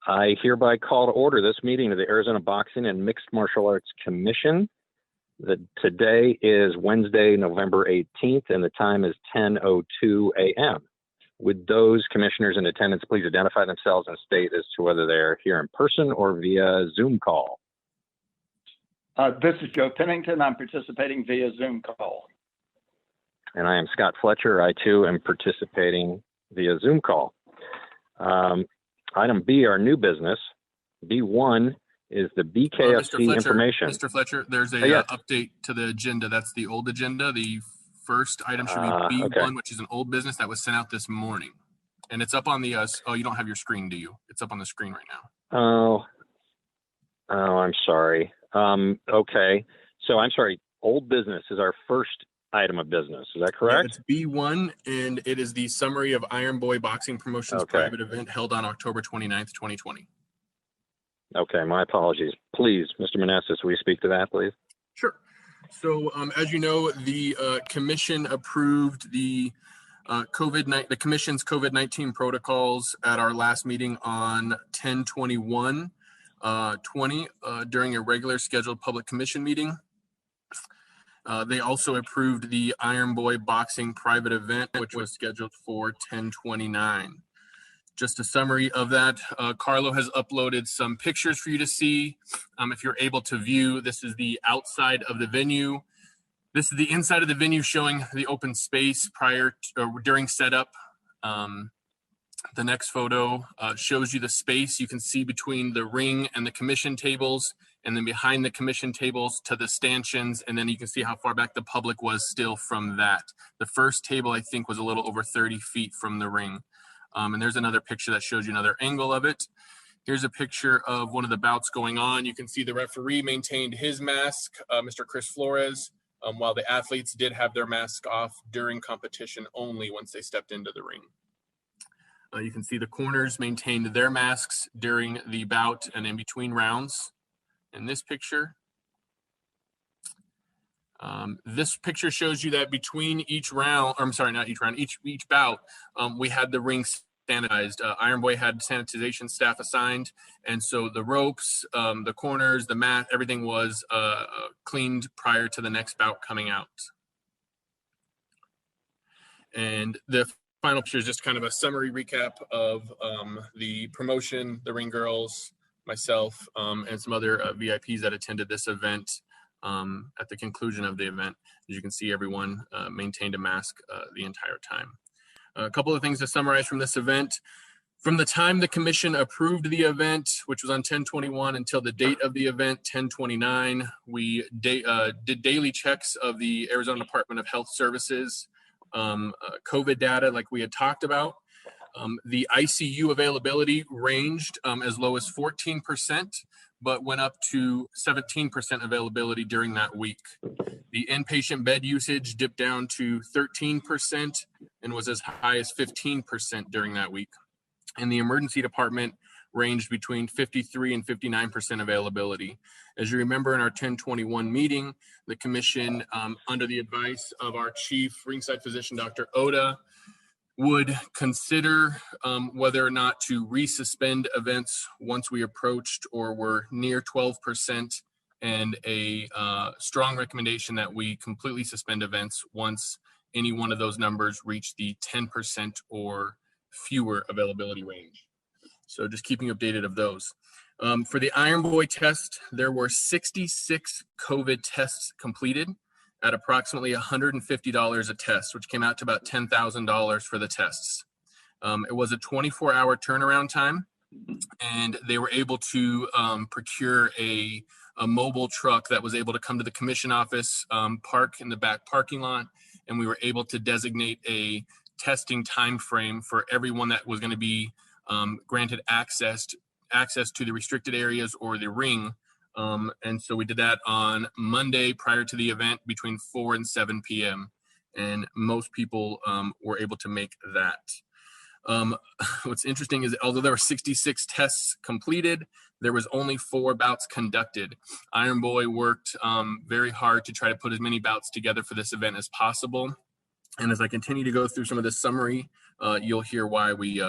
I hereby call to order this meeting of the Arizona Boxing and Mixed Martial Arts Commission. Today is Wednesday, November 18th, and the time is 10:02 a.m. Would those commissioners in attendance please identify themselves and state as to whether they're here in person or via Zoom call? This is Joe Pennington. I'm participating via Zoom call. And I am Scott Fletcher. I too am participating via Zoom call. Item B, our new business. B1 is the BKFC information. Mr. Fletcher, there's a update to the agenda. That's the old agenda. The first item should be B1, okay, which is an old business that was sent out this morning. And it's up on the, oh, you don't have your screen, do you? It's up on the screen right now. Oh, I'm sorry. Okay. So I'm sorry. Old business is our first item of business. Is that correct? Yeah, it's B1, and it is the summary of Iron Boy Boxing Promotions private event held on October 29th, 2020. Okay, my apologies. Please, Mr. Manassis, will you speak to that, please? Sure. So, as you know, the commission approved the commission's COVID-19 protocols at our last meeting on 10/21/20 during a regular scheduled public commission meeting. They also approved the Iron Boy Boxing private event, which was scheduled for 10/29. Just a summary of that. Carlo has uploaded some pictures for you to see. If you're able to view, this is the outside of the venue. This is the inside of the venue showing the open space prior to, or during setup. The next photo shows you the space you can see between the ring and the commission tables, and then behind the commission tables to the stanchions, and then you can see how far back the public was still from that. The first table, I think, was a little over 30 feet from the ring. And there's another picture that shows you another angle of it. Here's a picture of one of the bouts going on. You can see the referee maintained his mask, Mr. Chris Flores, while the athletes did have their mask off during competition only once they stepped into the ring. You can see the corners maintained their masks during the bout and in between rounds. In this picture, shows you that between each round, or I'm sorry, not each round, each bout, we had the ring sanitized. Iron Boy had sanitization staff assigned, and so the ropes, the corners, the mat, everything was cleaned prior to the next bout coming out. And the final picture is just kind of a summary recap of the promotion, the ring girls, myself, and some other VIPs that attended this event. At the conclusion of the event, as you can see, everyone maintained a mask the entire time. A couple of things to summarize from this event. From the time the commission approved the event, which was on 10/21, until the date of the event, 10/29, we did daily checks of the Arizona Department of Health Services COVID data like we had talked about. The ICU availability ranged as low as 14%, but went up to 17% availability during that week. The inpatient bed usage dipped down to 13% and was as high as 15% during that week. And the emergency department ranged between 53 and 59% availability. As you remember in our 10/21 meeting, the commission, under the advice of our chief ringside physician, Dr. Oda, would consider whether or not to resuspend events once we approached or were near 12%, and a strong recommendation that we completely suspend events once any one of those numbers reach the 10% or fewer availability range. So just keeping you updated of those. For the Iron Boy test, there were 66 COVID tests completed at approximately $150 a test, which came out to about $10,000 for the tests. It was a 24-hour turnaround time, and they were able to procure a mobile truck that was able to come to the commission office, park in the back parking lot, and we were able to designate a testing time frame for everyone that was going to be granted access to the restricted areas or the ring. And so we did that on Monday prior to the event between 4 and 7 p.m. And most people were able to make that. What's interesting is although there were 66 tests completed, there was only 4 bouts conducted. Iron Boy worked very hard to try to put as many bouts together for this event as possible. And as I continue to go through some of this summary, you'll hear why we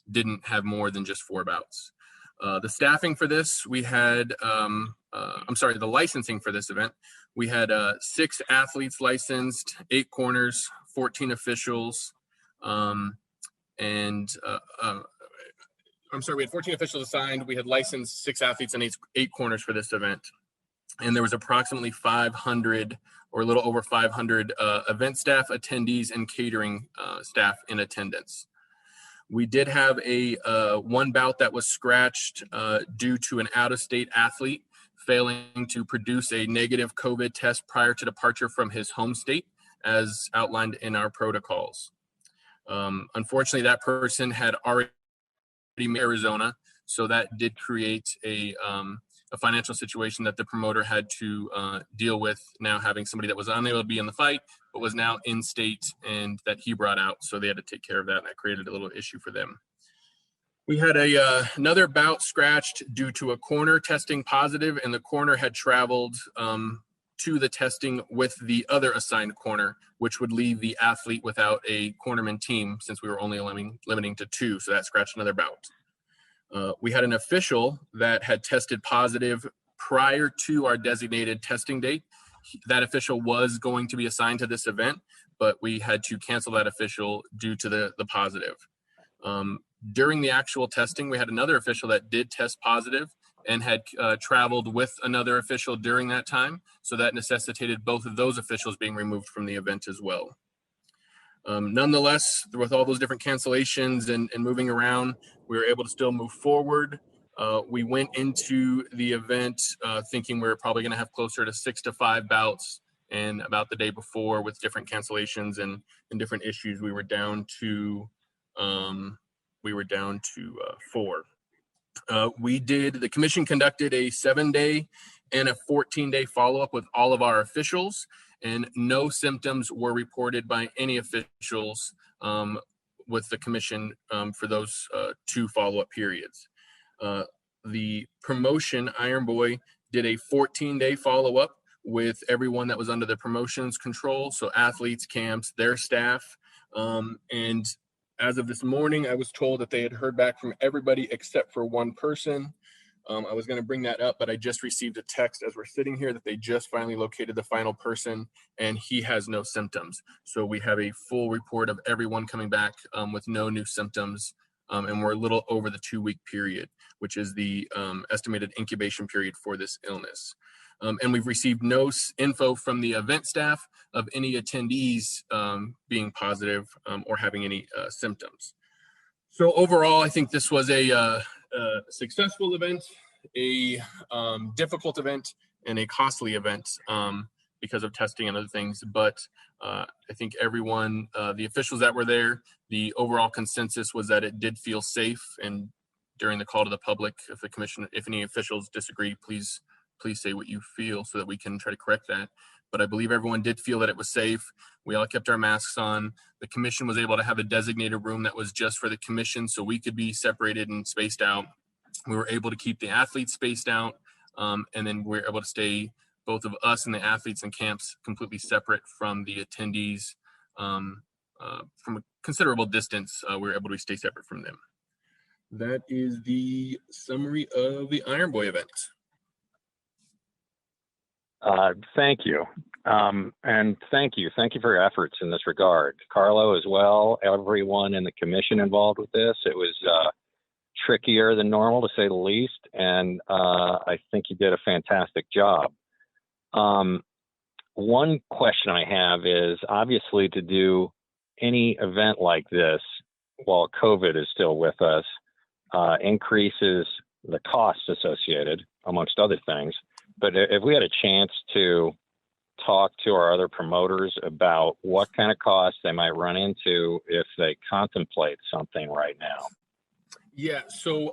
didn't have more than just 4 bouts. The staffing for this, we had, the licensing for this event. We had 6 athletes licensed, 8 corners, 14 officials, we had 14 officials assigned. We had licensed 6 athletes and 8 corners for this event. And there was approximately 500 or a little over 500 event staff, attendees, and catering staff in attendance. We did have a one bout that was scratched due to an out-of-state athlete failing to produce a negative COVID test prior to departure from his home state, as outlined in our protocols. Unfortunately, that person had already made Arizona, so that did create a financial situation that the promoter had to deal with, now having somebody that was unable to be in the fight, but was now in state and that he brought out. So they had to take care of that, and that created a little issue for them. We had another bout scratched due to a corner testing positive, and the corner had traveled to the testing with the other assigned corner, which would leave the athlete without a cornerman team since we were only limiting to 2. So that scratched another bout. We had an official that had tested positive prior to our designated testing date. That official was going to be assigned to this event, but we had to cancel that official due to the positive. During the actual testing, we had another official that did test positive and had traveled with another official during that time. So that necessitated both of those officials being removed from the event as well. Nonetheless, with all those different cancellations and moving around, we were able to still move forward. We went into the event thinking we were probably going to have closer to 6 to 5 bouts, and about the day before, with different cancellations and different issues, we were down to 4. The commission conducted a 7-day and a 14-day follow-up with all of our officials, and no symptoms were reported by any officials with the commission for those 2 follow-up periods. The promotion, Iron Boy, did a 14-day follow-up with everyone that was under the promotion's control, so athletes, camps, their staff, and as of this morning, I was told that they had heard back from everybody except for one person. I was going to bring that up, but I just received a text as we're sitting here that they just finally located the final person, and he has no symptoms. So we have a full report of everyone coming back with no new symptoms, and we're a little over the 2-week period, which is the estimated incubation period for this illness. And we've received no info from the event staff of any attendees being positive or having any symptoms. So overall, I think this was a successful event, a difficult event, and a costly event because of testing and other things. But I think everyone, the officials that were there, the overall consensus was that it did feel safe. And during the call to the public, if the commission, if any officials disagree, please say what you feel so that we can try to correct that. But I believe everyone did feel that it was safe. We all kept our masks on. The commission was able to have a designated room that was just for the commission, so we could be separated and spaced out. We were able to keep the athletes spaced out, and then we were able to stay, both of us and the athletes and camps, completely separate from the attendees from a considerable distance. We were able to stay separate from them. That is the summary of the Iron Boy event. Thank you. And thank you for your efforts in this regard. Carlo as well, everyone in the commission involved with this. It was trickier than normal, to say the least, and I think you did a fantastic job. One question I have is, obviously, to do any event like this while COVID is still with us increases the costs associated, amongst other things. But if we had a chance to talk to our other promoters about what kind of costs they might run into if they contemplate something right now. Yeah, so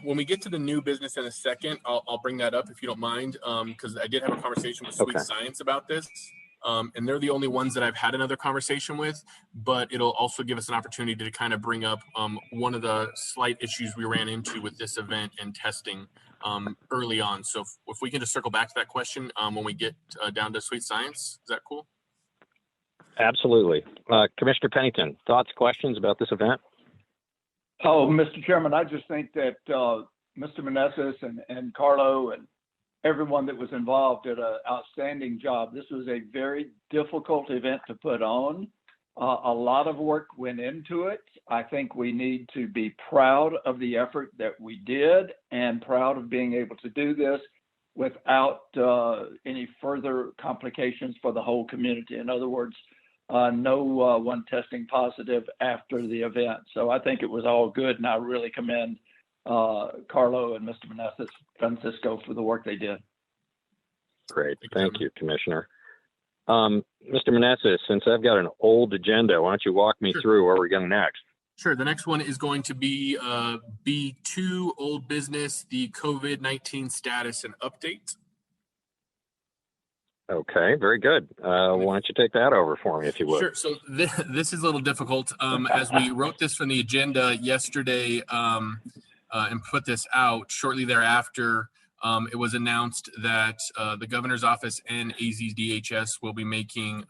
when we get to the new business in a second, I'll bring that up if you don't mind, because I did have a conversation with Sweet Science about this. And they're the only ones that I've had another conversation with, but it'll also give us an opportunity to kind of bring up one of the slight issues we ran into with this event and testing early on. So if we can just circle back to that question when we get down to Sweet Science, is that cool? Absolutely. Commissioner Pennington, thoughts, questions about this event? Oh, Mr. Chairman, I just think that Mr. Meneses and Carlo and everyone that was involved did an outstanding job. This was a very difficult event to put on. A lot of work went into it. I think we need to be proud of the effort that we did and proud of being able to do this without any further complications for the whole community. In other words, no one testing positive after the event. So I think it was all good, and I really commend Carlo and Mr. Meneses Francisco for the work they did. Great. Thank you, Commissioner. Mr. Meneses, since I've got an old agenda, why don't you walk me through where we're going next? Sure. The next one is going to be B2, old business, the COVID-19 status and update. Okay, very good. Why don't you take that over for me, if you would? Sure. So this is a little difficult. As we wrote this from the agenda yesterday and put this out, shortly thereafter, it was announced that the governor's office and AZDHS will be making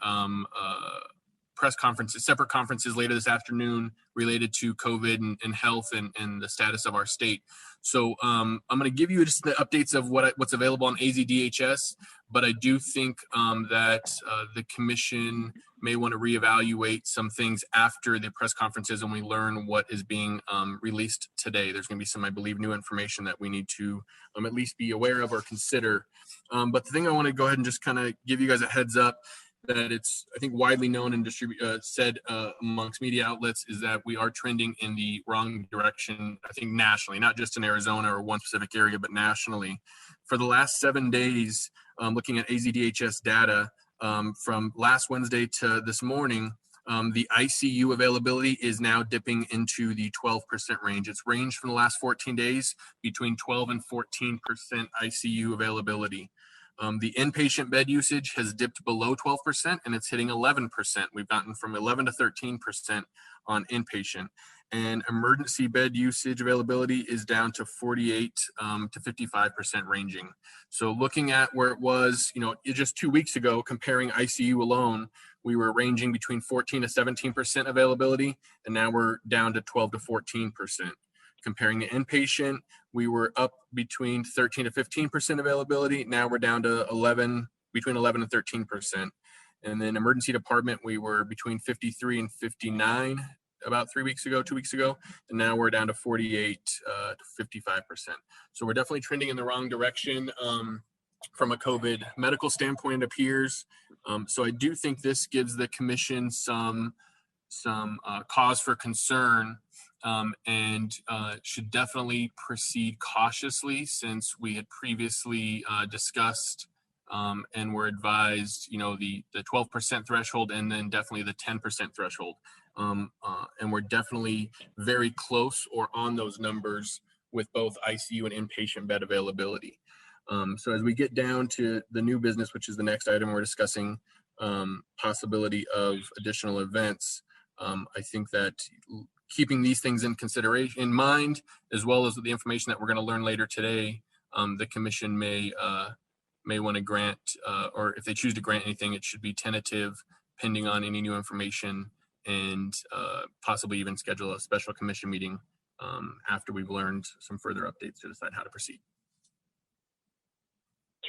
press conferences, separate conferences later this afternoon related to COVID and health and the status of our state. So I'm going to give you just the updates of what's available on AZDHS, but I do think that the commission may want to reevaluate some things after the press conferences and we learn what is being released today. There's going to be some, I believe, new information that we need to at least be aware of or consider. But the thing I want to go ahead and just kind of give you guys a heads up that it's, I think, widely known and said amongst media outlets is that we are trending in the wrong direction, I think nationally, not just in Arizona or one specific area, but nationally. For the last 7 days, looking at AZDHS data, from last Wednesday to this morning, the ICU availability is now dipping into the 12% range. It's ranged from the last 14 days between 12 and 14% ICU availability. The inpatient bed usage has dipped below 12% and it's hitting 11%. We've gotten from 11 to 13% on inpatient. And emergency bed usage availability is down to 48 to 55% ranging. So looking at where it was, just 2 weeks ago, comparing ICU alone, we were ranging between 14 to 17% availability, and now we're down to 12 to 14%. Comparing the inpatient, we were up between 13 to 15% availability. Now we're down to between 11 and 13%. And then emergency department, we were between 53 and 59 about 2 weeks ago, and now we're down to 48 to 55%. So we're definitely trending in the wrong direction from a COVID medical standpoint, it appears. So I do think this gives the commission some cause for concern and should definitely proceed cautiously, since we had previously discussed and were advised, the 12% threshold and then definitely the 10% threshold. And we're definitely very close or on those numbers with both ICU and inpatient bed availability. So as we get down to the new business, which is the next item we're discussing, possibility of additional events, I think that keeping these things in mind, as well as the information that we're going to learn later today, the commission may want to grant, or if they choose to grant anything, it should be tentative, pending on any new information, and possibly even schedule a special commission meeting after we've learned some further updates to decide how to proceed.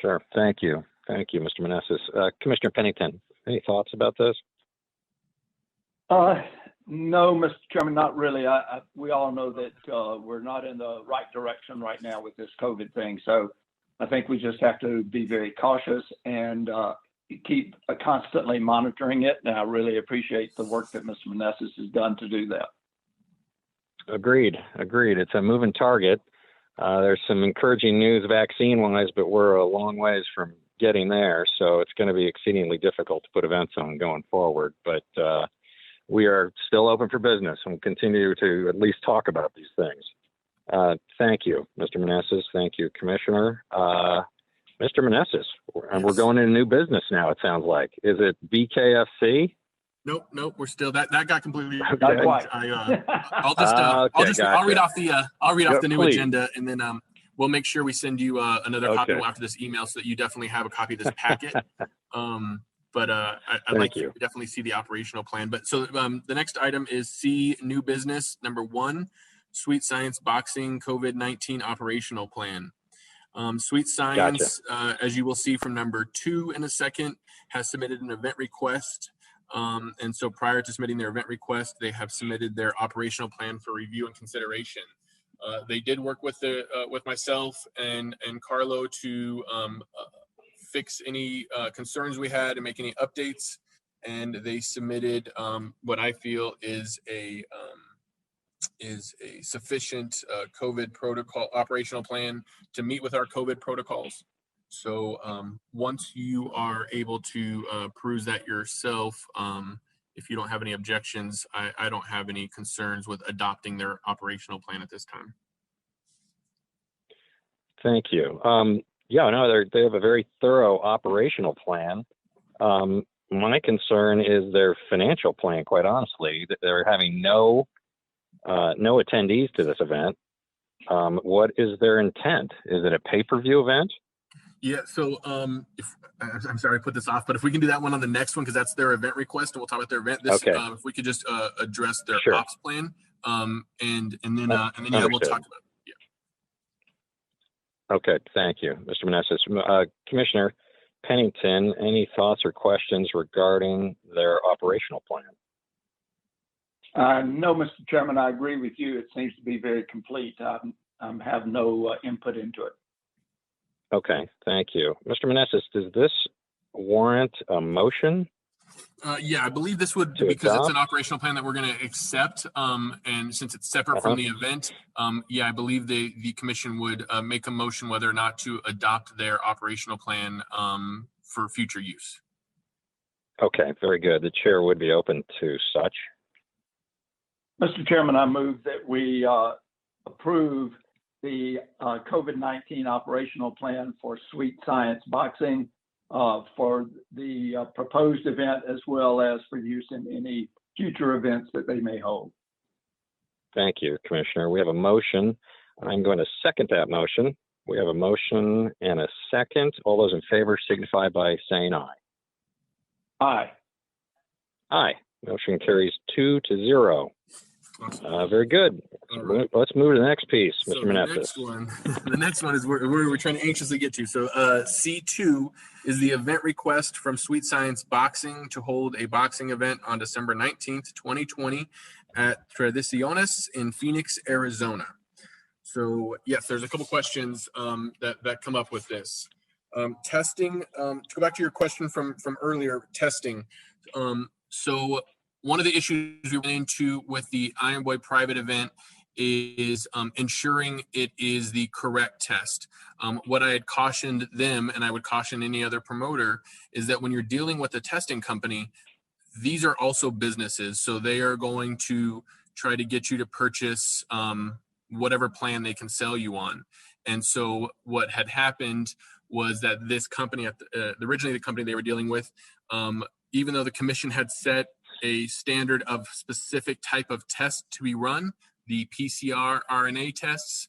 Sure. Thank you, Mr. Meneses. Commissioner Pennington, any thoughts about this? No, Mr. Chairman, not really. We all know that we're not in the right direction right now with this COVID thing. So I think we just have to be very cautious and keep constantly monitoring it. And I really appreciate the work that Mr. Meneses has done to do that. Agreed. It's a moving target. There's some encouraging news vaccine-wise, but we're a long ways from getting there. So it's going to be exceedingly difficult to put events on going forward. But we are still open for business and we'll continue to at least talk about these things. Thank you, Mr. Meneses. Thank you, Commissioner. Mr. Meneses, we're going into new business now, it sounds like. Is it BKFC? Nope. We're still that got completely. Not quite. I'll read off the new please. Agenda, and then we'll make sure we send you another copy after this email, so that you definitely have a copy of this packet. But I'd like to definitely see the operational plan. But so the next item is C, new business, number 1. Sweet Science Boxing COVID-19 Operational Plan. Sweet Gotcha. Science, as you will see from number 2 in a second, has submitted an event request. And so prior to submitting their event request, they have submitted their operational plan for review and consideration. They did work with myself and Carlo to fix any concerns we had and make any updates. And they submitted what I feel is a sufficient COVID protocol operational plan to meet with our COVID protocols. So once you are able to peruse that yourself, if you don't have any objections, I don't have any concerns with adopting their operational plan at this time. Thank you. Yeah, no, they have a very thorough operational plan. My concern is their financial plan, quite honestly. They're having no attendees to this event. What is their intent? Is it a pay-per-view event? Yeah, so I'm sorry I put this off, but if we can do that one on the next one, because that's their event request, and we'll talk about their event. Okay. If we could just address their Sure. ops plan, and then yeah, we'll talk about it. Yeah. Okay, thank you, Mr. Meneses. Commissioner Pennington, any thoughts or questions regarding their operational plan? No, Mr. Chairman, I agree with you. It seems to be very complete. I have no input into it. Okay, thank you. Mr. Meneses, does this warrant a motion? Yeah, I believe this would, because it's an operational plan that we're going to accept, and since it's separate from the event, yeah, I believe the commission would make a motion whether or not to adopt their operational plan for future use. Okay, very good. The chair would be open to such. Mr. Chairman, I move that we approve the COVID-19 operational plan for Sweet Science Boxing for the proposed event, as well as for use in any future events that they may hold. Thank you, Commissioner. We have a motion. I'm going to second that motion. We have a motion and a second. All those in favor signify by saying aye. Aye. Aye. Motion carries 2-0. Very good. Right. Let's move to the next piece, Mr. Meneses. The next one is where we're trying to anxiously get to. So C2 is the event request from Sweet Science Boxing to hold a boxing event on December 19th, 2020 at Tradiciones in Phoenix, Arizona. So yes, there's a couple questions that come up with this. Testing, to go back to your question from earlier, testing. So one of the issues we ran into with the Iron Boy private event is ensuring it is the correct test. What I had cautioned them, and I would caution any other promoter, is that when you're dealing with a testing company, these are also businesses. So they are going to try to get you to purchase whatever plan they can sell you on. And so what had happened was that this company, originally the company they were dealing with, even though the commission had set a standard of specific type of test to be run, the PCR RNA tests,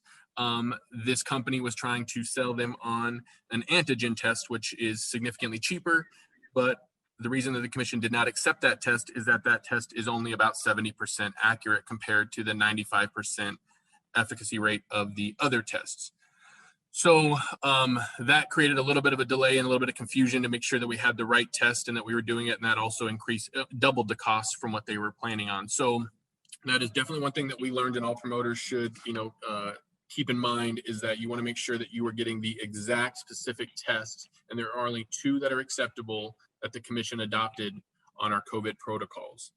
this company was trying to sell them on an antigen test, which is significantly cheaper. But the reason that the commission did not accept that test is that that test is only about 70% accurate compared to the 95% efficacy rate of the other tests. So that created a little bit of a delay and a little bit of confusion to make sure that we had the right test and that we were doing it, and that also doubled the cost from what they were planning on. So that is definitely one thing that we learned, and all promoters should, keep in mind, is that you want to make sure that you are getting the exact specific test, and there are only 2 that are acceptable that the commission adopted on our COVID protocols.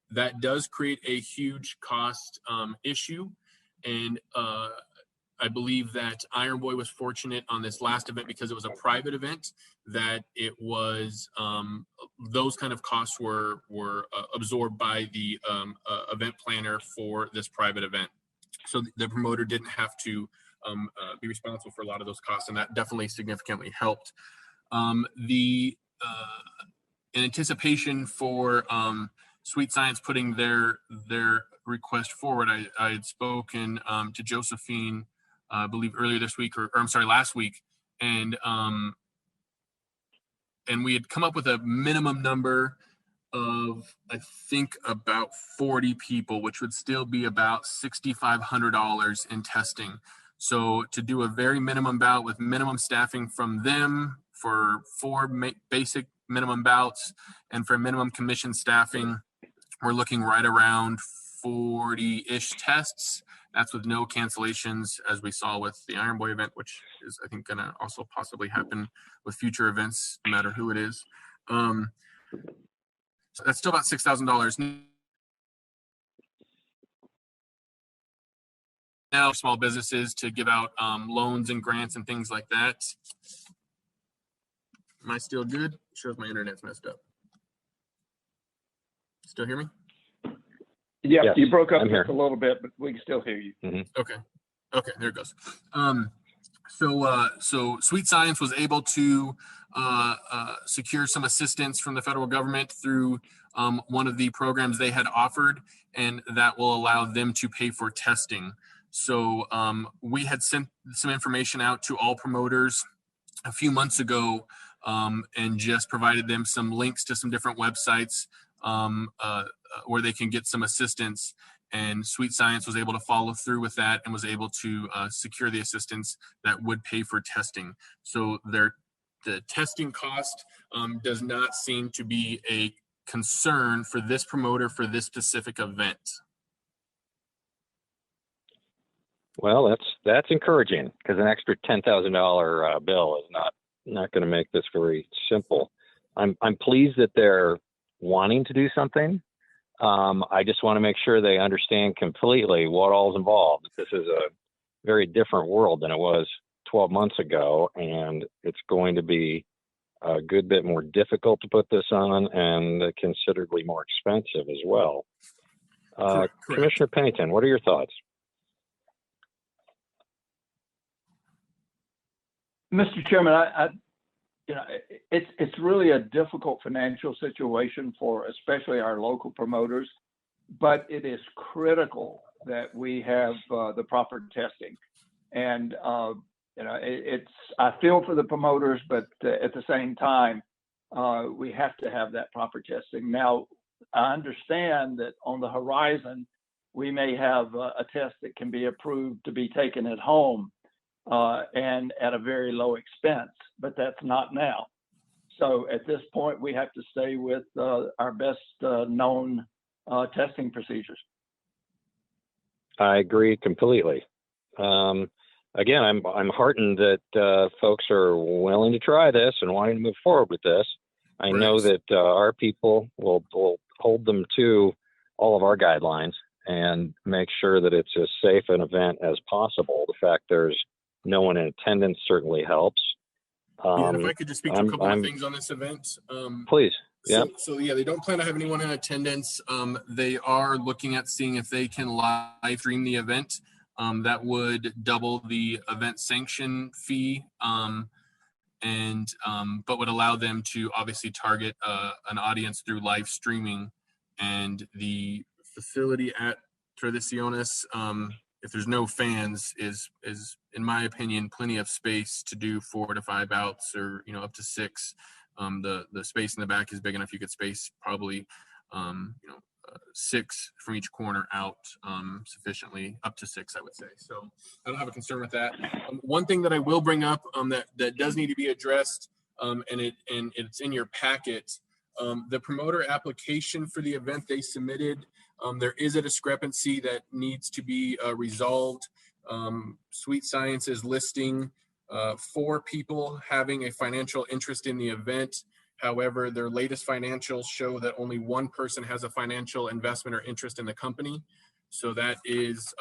That does create a huge cost issue, and I believe that Iron Boy was fortunate on this last event because it was a private event, that it was those kind of costs were absorbed by the event planner for this private event. So the promoter didn't have to be responsible for a lot of those costs, and that definitely significantly helped. In anticipation for Sweet Science putting their request forward, I had spoken to Josephine, I believe earlier this week, or I'm sorry, last week, and we had come up with a minimum number of, I think, about 40 people, which would still be about $6,500 in testing. So to do a very minimum bout with minimum staffing from them for 4 basic minimum bouts, and for minimum commission staffing, we're looking right around 40-ish tests. That's with no cancellations, as we saw with the Iron Boy event, which is, I think, going to also possibly happen with future events, no matter who it is. So that's still about $6,000. Now, small businesses to give out loans and grants and things like that. Am I still good? It shows my internet's messed up. Still hear me? Yeah, Yes, you broke up I'm just here. a little bit, but we can still hear you. Okay, there it goes. So Sweet Science was able to secure some assistance from the federal government through one of the programs they had offered, and that will allow them to pay for testing. So we had sent some information out to all promoters a few months ago, and just provided them some links to some different websites where they can get some assistance. And Sweet Science was able to follow through with that and was able to secure the assistance that would pay for testing. So the testing cost does not seem to be a concern for this promoter for this specific event. Well, that's encouraging, because an extra $10,000 bill is not going to make this very simple. I'm pleased that they're wanting to do something. I just want to make sure they understand completely what all is involved. This is a very different world than it was 12 months ago, and it's going to be a good bit more difficult to put this on, and considerably more expensive as well. Correct. Commissioner Pennington, what are your thoughts? Mr. Chairman, it's really a difficult financial situation for especially our local promoters, but it is critical that we have the proper testing. And I feel for the promoters, but at the same time, we have to have that proper testing. Now, I understand that on the horizon, we may have a test that can be approved to be taken at home. And at a very low expense, but that's not now. So at this point, we have to stay with our best known testing procedures. I agree completely. Again, I'm heartened that folks are willing to try this and wanting to move forward with this. I know that our people will hold them to all of our guidelines and make sure that it's as safe an event as possible. The fact there's no one in attendance certainly helps. If I could just speak to a couple of things on this event. Please. Yeah. So they don't plan to have anyone in attendance. They are looking at seeing if they can live stream the event. That would double the event sanction fee, but would allow them to obviously target an audience through live streaming. And the facility at Tradiciones, if there's no fans, is in my opinion plenty of space to do 4 to 5 bouts, or up to 6. The space in the back is big enough you could space probably 6 from each corner out sufficiently, up to 6 I would say. So I don't have a concern with that. One thing that I will bring up that does need to be addressed, and it's in your packet. The promoter application for the event they submitted, there is a discrepancy that needs to be resolved. Sweet Science is listing 4 people having a financial interest in the event. However, their latest financials show that only 1 person has a financial investment or interest in the company. So that is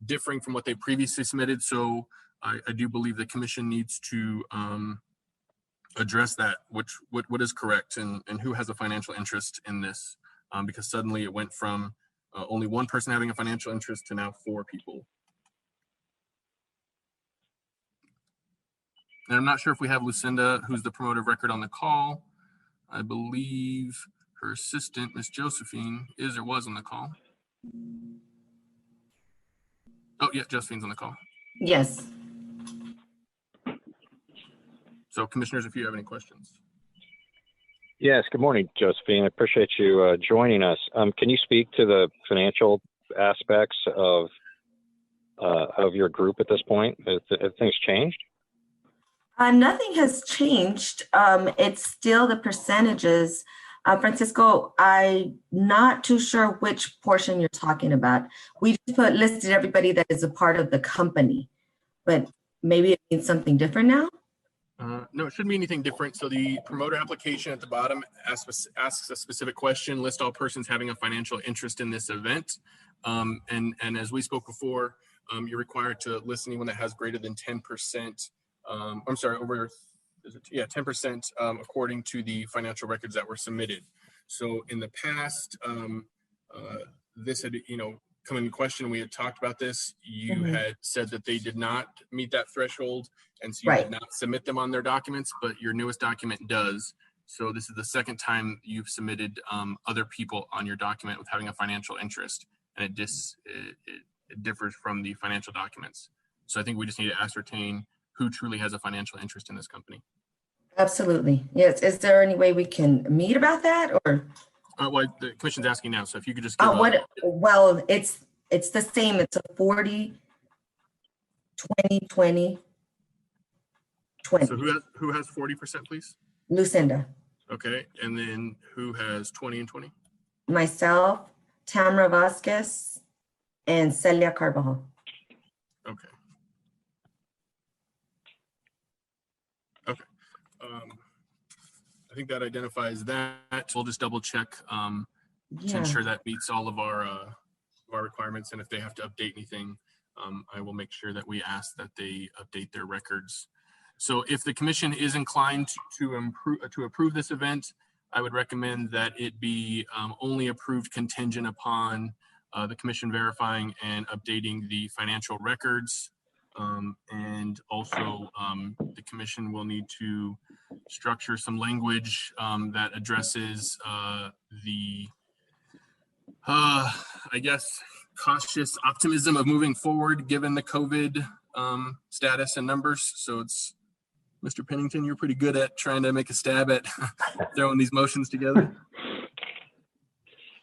differing from what they previously submitted. So I do believe the commission needs to address that, what is correct and who has a financial interest in this, because suddenly it went from only 1 person having a financial interest to now 4 people. And I'm not sure if we have Lucinda, who's the promoter of record, on the call. I believe her assistant, Miss Josephine, is or was on the call. Oh yeah, Josephine's on the call. Yes. So commissioners, if you have any questions. Yes, good morning, Josephine. I appreciate you joining us. Can you speak to the financial aspects of your group at this point? Have things changed? Nothing has changed. It's still the percentages. Francisco, I'm not too sure which portion you're talking about. We just listed everybody that is a part of the company, but maybe it means something different now. No, it shouldn't be anything different. So the promoter application at the bottom asks a specific question, list all persons having a financial interest in this event. And as we spoke before, you're required to list anyone that has greater than 10%. I'm sorry, over 10% according to the financial records that were submitted. So in the past, this had, come into question. We had talked about this. You had said that they did not meet that threshold, and so you did not submit them on their documents, but your newest document does. So this is the second time you've submitted other people on your document with having a financial interest, and it differs from the financial documents. So I think we just need to ascertain who truly has a financial interest in this company. Absolutely. Yes. Is there any way we can meet about that, or? Well, the commission's asking now, so if you could just give well, it's the same. It's a 40, 20, 20, 20. So who has 40%, please? Lucinda. Okay, and then who has 20 and 20? Myself, Tamara Vasquez, and Celia Carvajal. Okay. I think that identifies that. We'll just double check to ensure that meets all of our requirements. And if they have to update anything, I will make sure that we ask that they update their records. So if the commission is inclined to approve this event, I would recommend that it be only approved contingent upon the commission verifying and updating the financial records. And also the commission will need to structure some language that addresses I guess, cautious optimism of moving forward given the COVID status and numbers. So it's, Mr. Pennington, you're pretty good at trying to make a stab at throwing these motions together.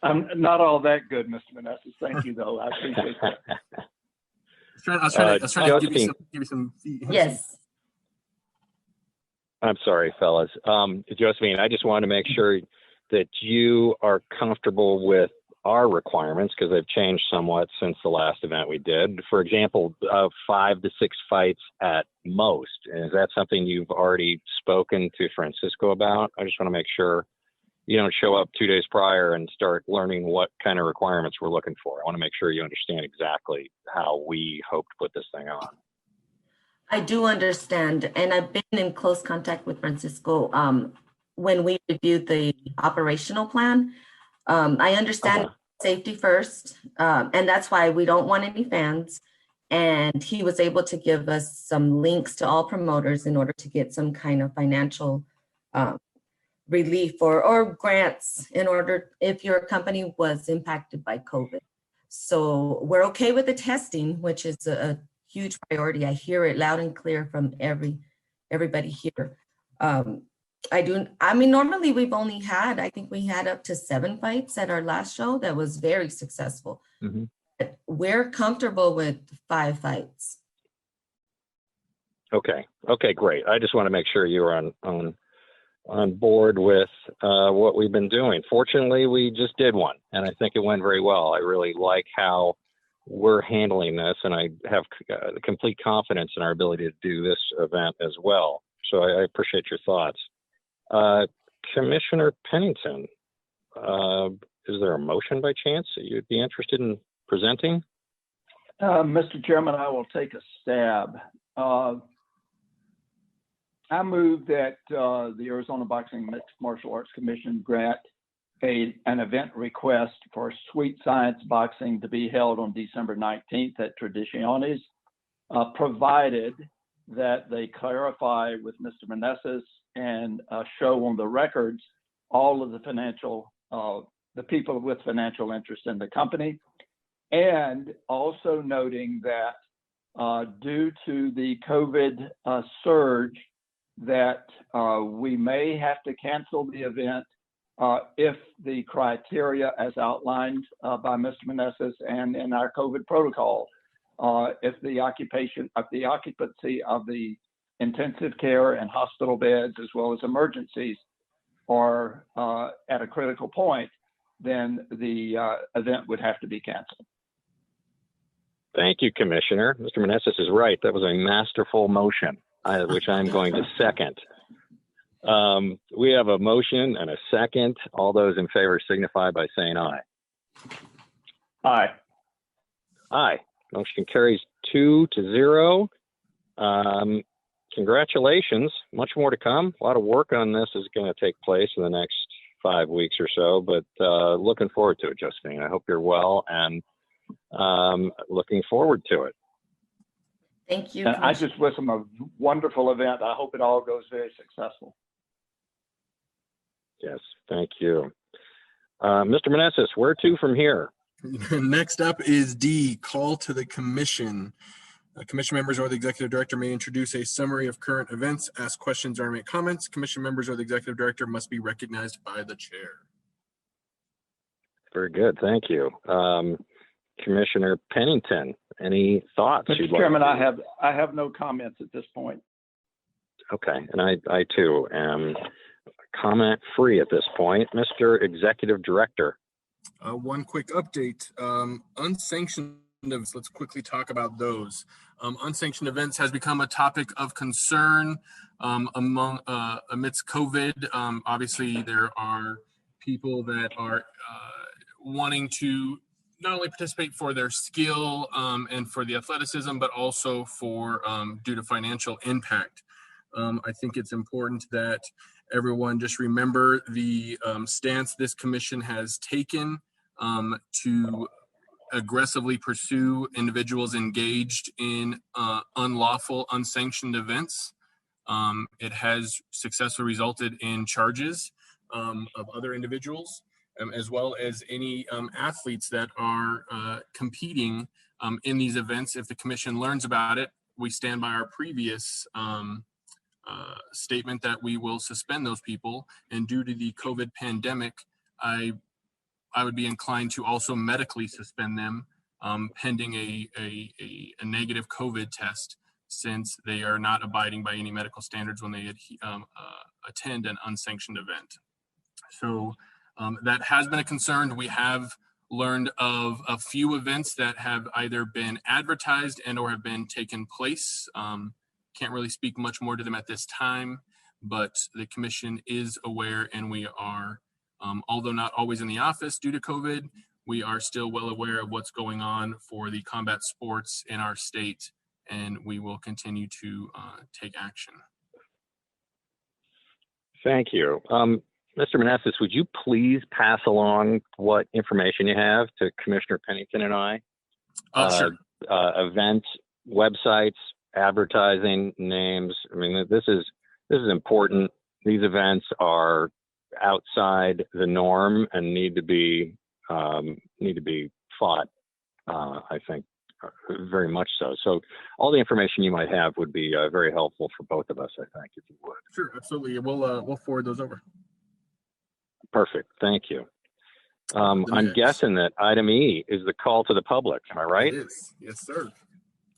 I'm not all that good, Mr. Meneses. Thank you, though. I appreciate that. I was trying to give you some. Yes. I'm sorry, fellas. Josephine, I just want to make sure that you are comfortable with our requirements, because they've changed somewhat since the last event we did. For example, 5 to 6 fights at most. Is that something you've already spoken to Francisco about? I just want to make sure you don't show up 2 days prior and start learning what kind of requirements we're looking for. I want to make sure you understand exactly how we hope to put this thing on. I do understand, and I've been in close contact with Francisco when we reviewed the operational plan. I understand safety first, and that's why we don't want any fans. And he was able to give us some links to all promoters in order to get some kind of financial relief or grants in order if your company was impacted by COVID. So we're okay with the testing, which is a huge priority. I hear it loud and clear from everybody here. Normally we've only had, I think we had up to 7 fights at our last show. That was very successful. Mm-hmm. But we're comfortable with 5 fights. Okay, great. I just want to make sure you're on board with what we've been doing. Fortunately, we just did one, and I think it went very well. I really like how we're handling this, and I have complete confidence in our ability to do this event as well. So I appreciate your thoughts. Commissioner Pennington, is there a motion by chance that you'd be interested in presenting? Mr. Chairman, I will take a stab. I move that the Arizona Boxing Mixed Martial Arts Commission grant an event request for Sweet Science Boxing to be held on December 19th at Tradiciones, provided that they clarify with Mr. Meneses and show on the records all of the the people with financial interest in the company, and also noting that due to the COVID surge, that we may have to cancel the event if the criteria as outlined by Mr. Meneses and in our COVID protocol, if the occupancy of the intensive care and hospital beds as well as emergencies are at a critical point, then the event would have to be canceled. Thank you, Commissioner. Mr. Meneses is right. That was a masterful motion, which I'm going to second. We have a motion and a second. All those in favor signify by saying aye. Aye. Aye. Motion carries 2-0. Congratulations. Much more to come. A lot of work on this is going to take place in the next 5 weeks or so, but looking forward to it, Justine. I hope you're well and looking forward to it. Thank you. And I just wish them a wonderful event. I hope it all goes very successful. Yes, thank you. Mr. Meneses, where to from here? Next up is D, call to the commission. Commission members or the executive director may introduce a summary of current events, ask questions, or make comments. Commission members or the executive director must be recognized by the chair. Very good, thank you. Commissioner Pennington, any thoughts? Mr. Chairman, I have no comments at this point. Okay, and I too am comment free at this point. Mr. Executive Director. One quick update. Unsanctioned events, let's quickly talk about those. Unsanctioned events has become a topic of concern amidst COVID. Obviously, there are people that are wanting to not only participate for their skill and for the athleticism, but also for due to financial impact. I think it's important that everyone just remember the stance this commission has taken to aggressively pursue individuals engaged in unlawful, unsanctioned events. It has successfully resulted in charges of other individuals, as well as any athletes that are competing in these events. If the commission learns about it, we stand by our previous statement that we will suspend those people. And due to the COVID pandemic, I would be inclined to also medically suspend them pending a negative COVID test, since they are not abiding by any medical standards when they attend an unsanctioned event. So that has been a concern. We have learned of a few events that have either been advertised and or have been taken place. Can't really speak much more to them at this time, but the commission is aware, and we are, although not always in the office due to COVID, we are still well aware of what's going on for the combat sports in our state, and we will continue to take action. Thank you. Mr. Meneses, would you please pass along what information you have to Commissioner Pennington and I? Sure. Events, websites, advertising, names. I mean, this is important. These events are outside the norm and need to be fought. I think very much so. So all the information you might have would be very helpful for both of us, I think, if you would. Sure, absolutely. We'll forward those over. Perfect. Thank you. I'm guessing that item E is the call to the public. Am I right? It is. Yes, sir.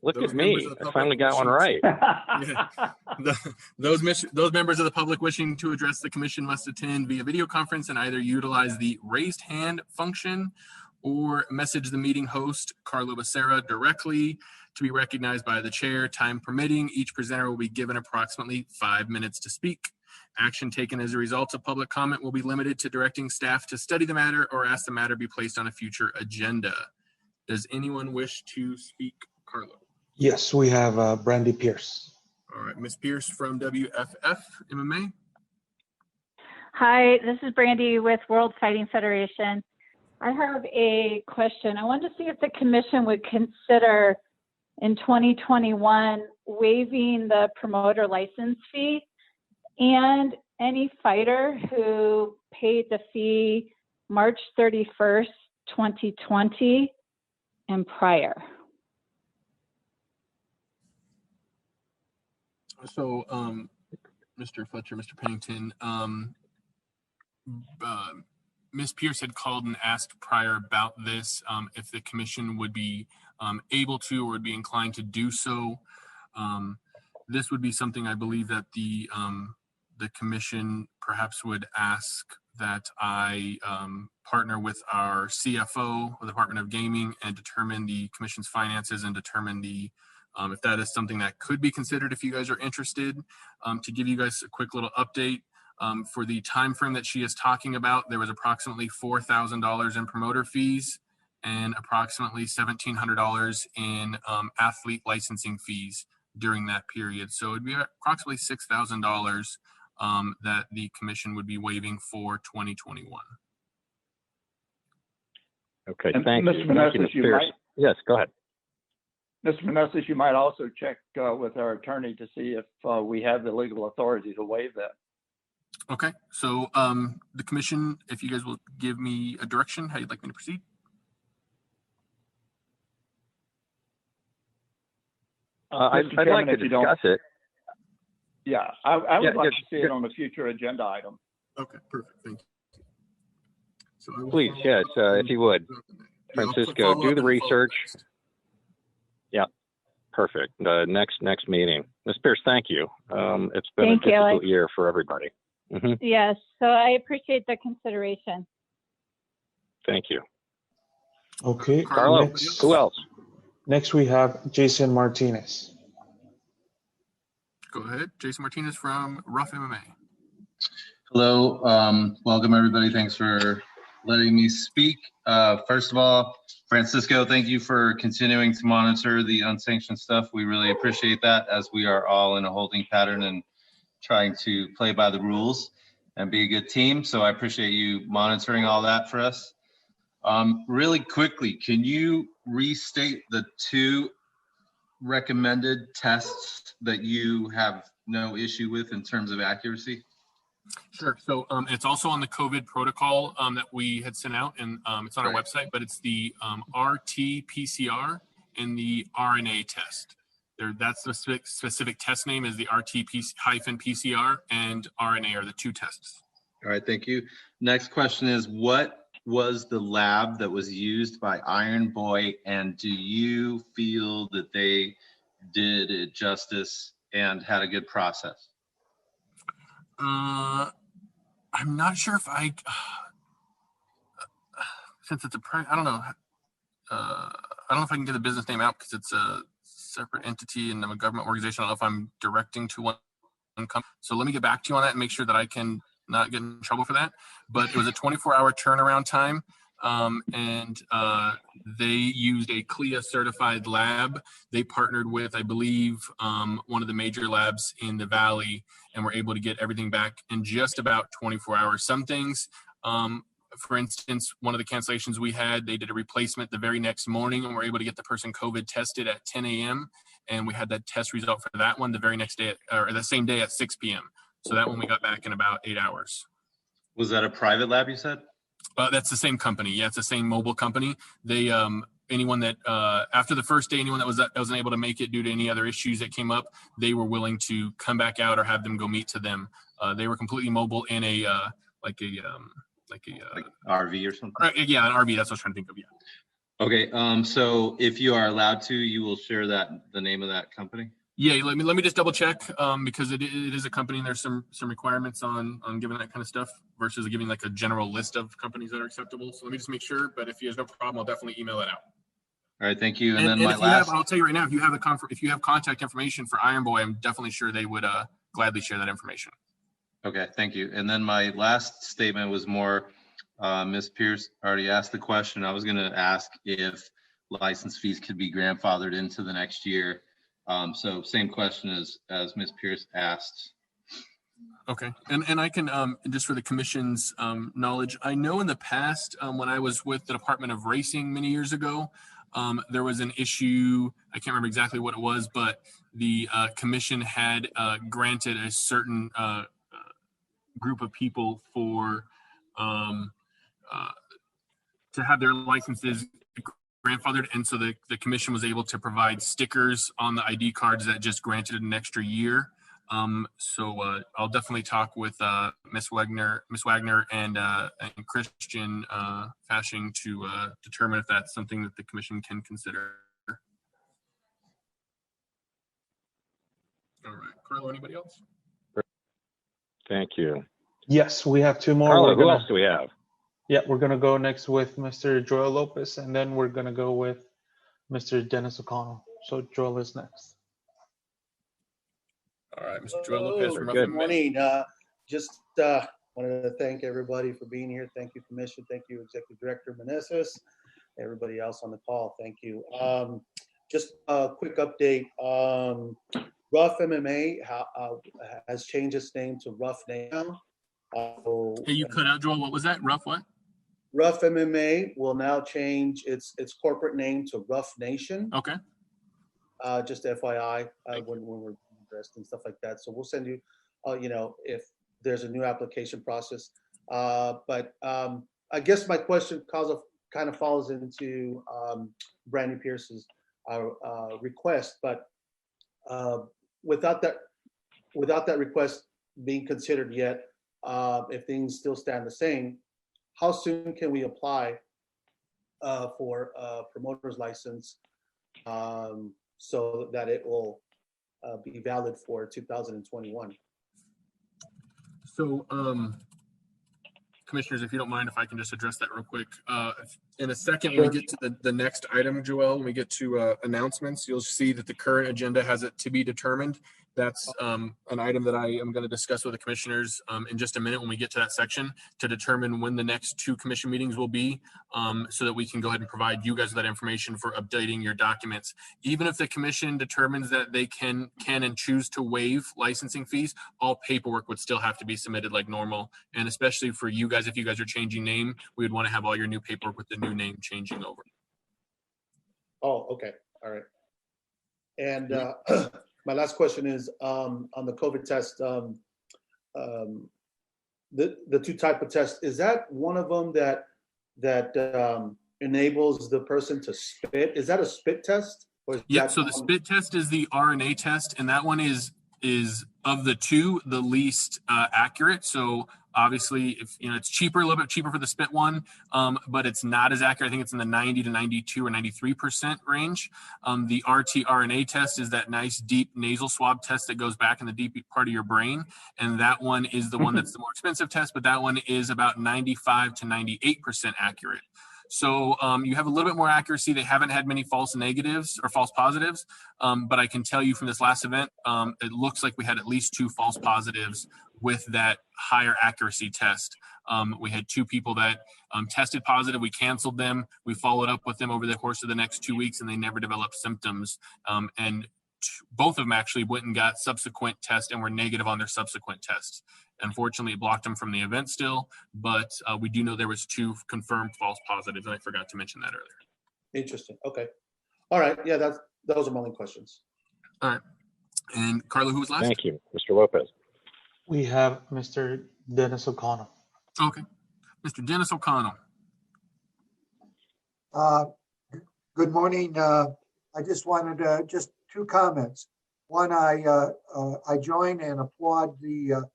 Look at me. I finally got one right. Yeah. Those members of the public wishing to address the commission must attend via video conference and either utilize the raised hand function or message the meeting host, Carlo Becerra, directly to be recognized by the chair. Time permitting, each presenter will be given approximately 5 minutes to speak. Action taken as a result of public comment will be limited to directing staff to study the matter or ask the matter be placed on a future agenda. Does anyone wish to speak, Carlo? Yes, we have Brandy Pierce. All right, Ms. Pierce from WFF MMA. Hi, this is Brandy with World Fighting Federation. I have a question. I wanted to see if the commission would consider in 2021 waiving the promoter license fee and any fighter who paid the fee March 31st, 2020 and prior. So Mr. Fletcher, Mr. Pennington, Ms. Pierce had called and asked prior about this, if the commission would be able to or would be inclined to do so. This would be something I believe that the commission perhaps would ask that I partner with our CFO, the Department of Gaming, and determine the commission's finances and determine the if that is something that could be considered if you guys are interested. To give you guys a quick little update, for the time frame that she is talking about, there was approximately $4,000 in promoter fees and approximately $1,700 in athlete licensing fees during that period. So it'd be approximately $6,000 that the commission would be waiving for 2021. Okay, And thank you. Mr. Meneses, Ms. you Pierce. might- Yes, go ahead. Mr. Meneses, you might also check with our attorney to see if we have the legal authority to waive that. Okay, so the commission, if you guys will give me a direction, how you'd like me to proceed? I'd like to discuss it. Yeah, I would like to see it yeah. on a future agenda item. Okay, perfect, thank you. So I will Please, follow yes, up if you would. Yeah, I'll Francisco, follow do up the and follow research. next. Perfect. Next meeting. Ms. Pierce, thank you. It's been Thank a you, difficult Alex. year for everybody. Yes, so I appreciate the consideration. Thank you. Okay. Carlo, Next, who else? next we have Jason Martinez. Go ahead, Jason Martinez from Rough MMA. Hello, welcome everybody. Thanks for letting me speak. First of all, Francisco, thank you for continuing to monitor the unsanctioned stuff. We really appreciate that, as we are all in a holding pattern and trying to play by the rules and be a good team. So I appreciate you monitoring all that for us. Really quickly, can you restate the 2 recommended tests that you have no issue with in terms of accuracy? Sure. So it's also on the COVID protocol that we had sent out, and it's on our Right. website, but it's the RT-PCR and the RNA test. That's the specific test name, is the RT-PCR, and RNA are the 2 tests. All right, thank you. Next question is, what was the lab that was used by Iron Boy, and do you feel that they did it justice and had a good process? I'm not sure if since it's I don't know. I don't know if I can get the business name out because it's a separate entity and I'm a government organization. I don't know if I'm directing to one company. So let me get back to you on that and make sure that I can not get in trouble for that. But it was a 24-hour turnaround time. And they used a CLIA certified lab. They partnered with, I believe, one of the major labs in the Valley, and were able to get everything back in just about 24 hours. Some things, for instance, one of the cancellations we had, they did a replacement the very next morning and were able to get the person COVID tested at 10 a.m. And we had that test result for that one the very next day, or the same day at 6 p.m. So that one we got back in about 8 hours. Was that a private lab, you said? That's the same company. Yeah, it's the same mobile company. They anyone that after the first day, anyone that wasn't able to make it due to any other issues that came up, they were willing to come back out or have them go meet to them. They were completely mobile in a like RV or something? Yeah, an RV. That's what I was trying to think of. Yeah. Okay. So if you are allowed to, you will share the name of that company? Yeah, let me just double check because it is a company and there's some requirements on giving that kind of stuff versus giving like a general list of companies that are acceptable. So let me just make sure. But if you have no problem, I'll definitely email that out. All right, thank you. And then if I'll tell you right now, if you have contact information for Iron Boy, I'm definitely sure they would gladly share that information. Okay, thank you. And then my last statement was more, Ms. Pierce already asked the question. I was going to ask if license fees could be grandfathered into the next year. So same question as Ms. Pierce asked. Okay, and I can just for the commission's knowledge, I know in the past when I was with the Department of Racing many years ago, there was an issue. I can't remember exactly what it was, but the commission had granted a certain group of people for to have their licenses grandfathered, and so the commission was able to provide stickers on the ID cards that just granted an extra year. So I'll definitely talk with Miss Wagner, and Christian Fashing to determine if that's something that the commission can consider. All right, Carlo, anybody else? Thank you. Yes, we have two more. Carla, who else do we have? Yeah, we're gonna go next with Mr. Joel Lopez, and then we're gonna go with Mr. Dennis O'Connell. So Joel is next. All right, Mr. Joel Lopez from Good MMA. Morning. Just wanted to thank everybody for being here. Thank you, Commission. Thank you, Executive Director Meneses. Everybody else on the call, thank you. Just a quick update. Rough MMA has changed its name to Rough now. Hey, you cut out, Joel. What was that? Rough what? Rough MMA will now change its corporate name to Rough Nation. Okay. Just FYI, when we're dressed and stuff like that. So we'll send you, if there's a new application process. But I guess my question kind of falls into Brandy Pierce's request, but without that request being considered yet, if things still stand the same, how soon can we apply for a promoter's license so that it will be valid for 2021? So, commissioners, if you don't mind, if I can just address that real quick. In a second, when we get to the next item, Joel, when we get to announcements, you'll see that the current agenda has it to be determined. That's an item that I am going to discuss with the commissioners in just a minute when we get to that section to determine when the next two commission meetings will be, so that we can go ahead and provide you guys with that information for updating your documents. Even if the commission determines that they can and choose to waive licensing fees, all paperwork would still have to be submitted like normal. And especially for you guys, if you guys are changing name, we would want to have all your new paperwork with the new name changing over. Oh, okay. All right. And my last question is on the COVID test, the two type of tests, is that one of them that enables the person to spit? Is that a spit test? Yeah, so the spit test is the RNA test, and that one is of the two the least accurate. So obviously, if it's cheaper, a little bit cheaper for the spit one, but it's not as accurate. I think it's in the 90 to 92 or 93% range. The RT-RNA test is that nice deep nasal swab test that goes back in the deep part of your brain, and that one is the one that's the more expensive test, but that one is about 95 to 98% accurate. So you have a little bit more accuracy. They haven't had many false negatives or false positives, but I can tell you from this last event, it looks like we had at least 2 false positives with that higher accuracy test. We had 2 people that tested positive. We canceled them. We followed up with them over the course of the next 2 weeks, and they never developed symptoms. And both of them actually went and got subsequent tests and were negative on their subsequent tests. Unfortunately, it blocked them from the event still, but we do know there was 2 confirmed false positives, and I forgot to mention that earlier. Interesting. Okay. All right. Yeah, those are my only questions. All right. And Carla, who was last? Thank you, Mr. Lopez. We have Mr. Dennis O'Connell. Okay. Mr. Dennis O'Connell. Good morning. I just wanted just 2 comments. One, I join and applaud the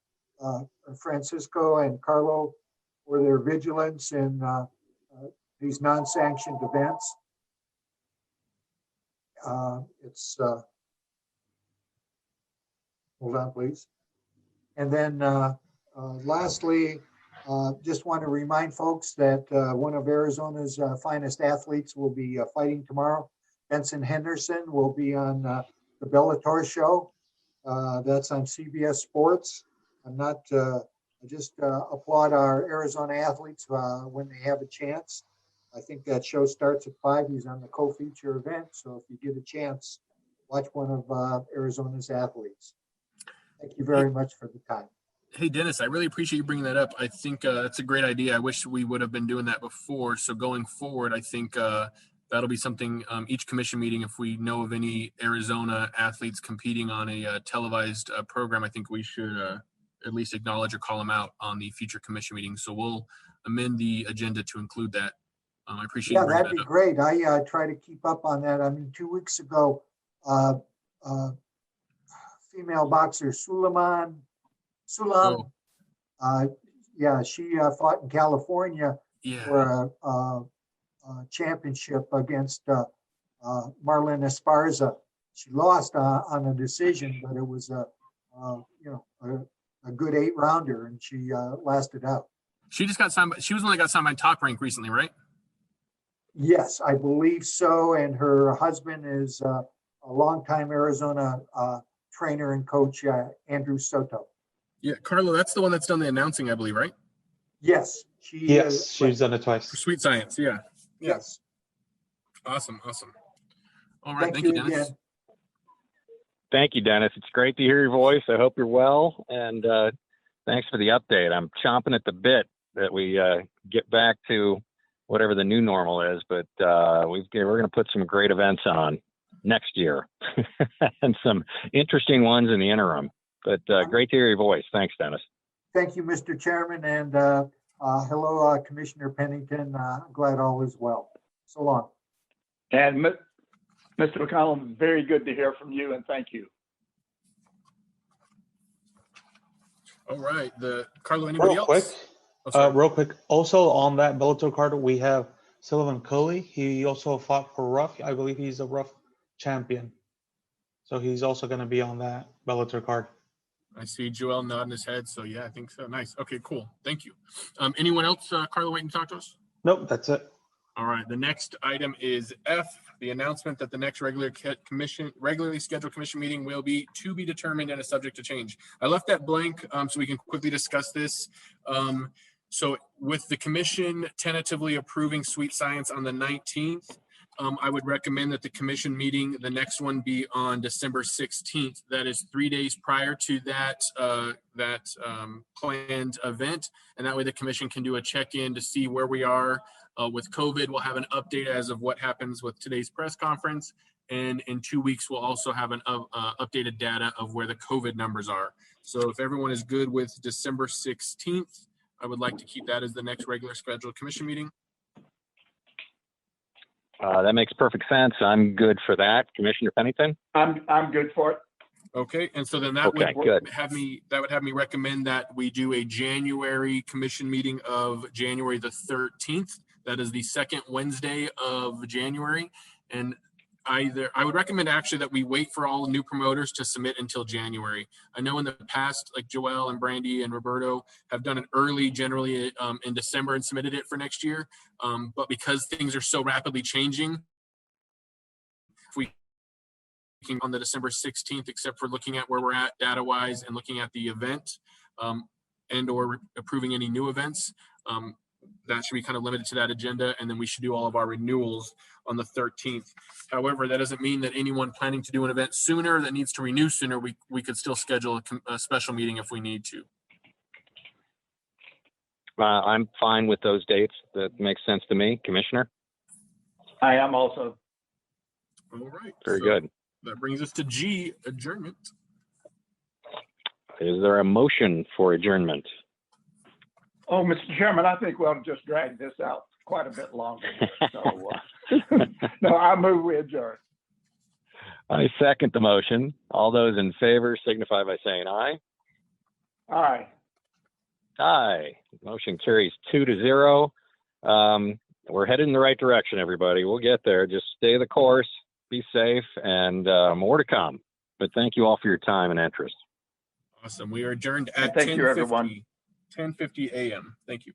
Francisco and Carlo for their vigilance in these non-sanctioned events. Hold on, please. And then lastly, just want to remind folks that one of Arizona's finest athletes will be fighting tomorrow. Benson Henderson will be on the Bellator show. That's on CBS Sports. I just applaud our Arizona athletes when they have a chance. I think that show starts at 5. He's on the co-feature event. So if you get a chance, watch one of Arizona's athletes. Thank you very much for the time. Hey, Dennis, I really appreciate you bringing that up. I think that's a great idea. I wish we would have been doing that before. So going forward, I think that'll be something each commission meeting, if we know of any Arizona athletes competing on a televised program, I think we should at least acknowledge or call them out on the future commission meetings. So we'll amend the agenda to include that. I appreciate you bringing that'd that be up. great. I try to keep up on that. I mean, 2 weeks ago, female boxer Sulam. Oh. Yeah, she fought in California Yeah. for a championship against Marlon Esparza. She lost on a decision, but it was a good 8-rounder, and she lasted out. She just got signed. She was the one that got signed by Top Rank recently, right? Yes, I believe so. And her husband is a longtime Arizona trainer and coach, Andrew Soto. Yeah, Carlo, that's the one that's done the announcing, I believe, right? Yes, she's done it twice. For Sweet Science, yeah. Yes. Awesome. All right, Thank you, you Dennis. again. Thank you, Dennis. It's great to hear your voice. I hope you're well, and thanks for the update. I'm chomping at the bit that we get back to whatever the new normal is, but we're going to put some great events on next year and some interesting ones in the interim. But great to hear your voice. Thanks, Dennis. Thank you, Mr. Chairman, and hello, Commissioner Pennington. Glad all is well. So long. And Mr. McCollum, very good to hear from you, and thank you. All right, Carlo, anybody Real else? quick, Oh, also on that Bellator card, we have Sullivan Coley. He also fought for Rough. I believe he's a Rough champion. So he's also going to be on that Bellator card. I see Joel nodding his head, so yeah, I think so. Nice. Okay, cool. Thank you. Anyone else, Carlo, waiting to talk to us? Nope, that's it. All right, the next item is F, the announcement that the next regularly scheduled commission meeting will be to be determined and is subject to change. I left that blank so we can quickly discuss this. So with the commission tentatively approving Sweet Science on the 19th, I would recommend that the commission meeting, the next one, be on December 16th. That is 3 days prior to that planned event. And that way the commission can do a check-in to see where we are with COVID. We'll have an update as of what happens with today's press conference. And in 2 weeks, we'll also have an updated data of where the COVID numbers are. So if everyone is good with December 16th, I would like to keep that as the next regular scheduled commission meeting. That makes perfect sense. I'm good for that. Commissioner Pennington? I'm good for it. Okay, and so then that Okay, would have me recommend that we do a January commission meeting of January the 13th. That is the second Wednesday of January. And I would recommend actually that we wait for all new promoters to submit until January. I know in the past, like Joel and Brandy and Roberto have done it early, generally in December, and submitted it for next year. But because things are so rapidly changing, if we can on the December 16th, except for looking at where we're at data-wise and looking at the event and or approving any new events, that should be kind of limited to that agenda, and then we should do all of our renewals on the 13th. However, that doesn't mean that anyone planning to do an event sooner that needs to renew sooner, we could still schedule a special meeting if we need to. I'm fine with those dates. That makes sense to me. Commissioner? I am also. All right. Very good. That brings us to G, adjournment. Is there a motion for adjournment? Oh, Mr. Chairman, I think we'll just drag this out quite a bit longer. So, no, I move we adjourn. I second the motion. All those in favor signify by saying aye. Aye. Aye. Motion carries 2-0. We're headed in the right direction, everybody. We'll get there. Just stay the course, be safe, and more to come. But thank you all for your time and interest. Awesome. We are adjourned at 10:50 10:50 a.m. Thank you.